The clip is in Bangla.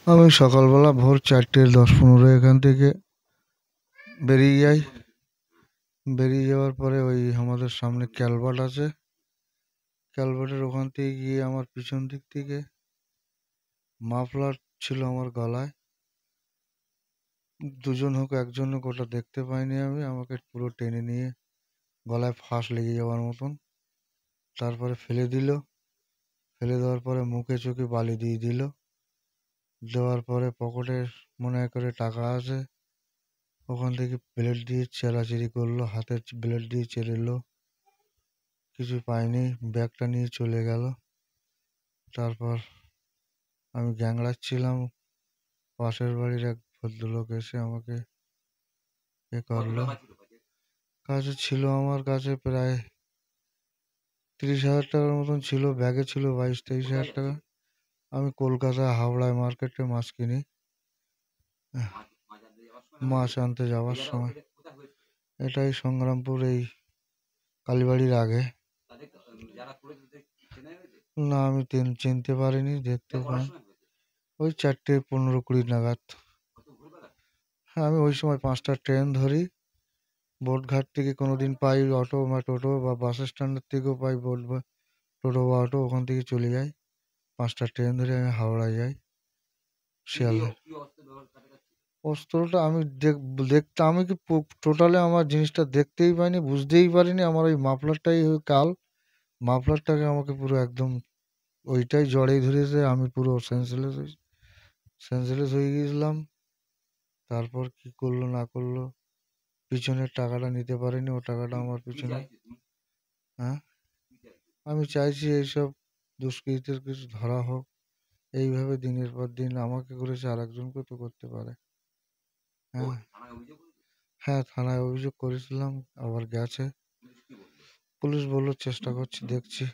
আমি সকালবেলা ভোর 4:10-15 এখান থেকে বেরিয়ে যাই। বেরিয়ে যাওয়ার পরে ওই আমাদের সামনে ক্যালভার্ট আছে, ক্যালভার্টের ওখান থেকে গিয়ে আমার পিছন দিক থেকে মাফলার ছিল আমার গলায়। দুজন হোক একজন হোক ওটা দেখতে পাইনি আমি, আমাকে পুরো টেনে নিয়ে গলায় ফাঁস লেগে যাওয়ার মতন তারপরে ফেলে দিল। ফেলে দেওয়ার পরে মুখে চোখে বালি দিয়ে দিল। দেওয়ার পরে পকেটে মনে করে টাকা আছে, ওখান থেকে ব্লেড দিয়ে চেরাচেরি করলো, হাতের ব্লেড দিয়ে চেরেলো। কিছু পাইনি, ব্যাগটা নিয়ে চলে গেল। তারপর আমি গ্যাংড়াচ্ছিলাম, পাশের বাড়ির এক ভদ্রলোক এসে আমাকে এ করলো। কাছে ছিল আমার কাছে প্রায় 30,000 টাকার মতন ছিল, ব্যাগে ছিল 22-23 হাজার টাকা। আমি কলকাতা হাওড়ায় মার্কেটে মাছ কিনি, মাছ আনতে যাওয়ার সময়। এটাই সংগ্রামপুর, এই কালীবাড়ির আগে। না, আমি চিনতে পারিনি, দেখতে পাই ওই 4:15-20 নাগাদ। হ্যাঁ, আমি ওই সময় 5টার ট্রেন ধরি। বোটঘাট থেকে কোনোদিন পাই অটো বা টোটো, বা বাস স্ট্যান্ডের থেকেও পাই বোট বা টোটো বা অটো, ওখান থেকে চলে যাই। 5টার ট্রেন ধরে আমি হাওড়ায় যাই, শিয়ালদা। অস্ত্রটা আমি দেখতে আমি কি টোটালে আমার জিনিসটা দেখতেই পাইনি, বুঝতেই পারিনি। আমার ওই মাফলারটাই কাল, মাফলারটাকে আমাকে পুরো একদম ওইটাই জড়েই ধরেছে। আমি পুরো সেন্সলেস হয়ে গিয়েছিলাম। তারপর কি করলো না করলো, পিছনের টাকাটা নিতে পারিনি, ও টাকাটা আমার পিছনে। হ্যাঁ, আমি চাইছি এইসব দুষ্কৃতীদের কিছু ধরা হোক। এইভাবে দিনের পর দিন আমাকে করেছে, আর একজনকে তো করতে পারে। হ্যাঁ, হ্যাঁ, থানায় অভিযোগ করেছিলাম, আবার গেছে। পুলিশ বললো চেষ্টা করছি, দেখছি।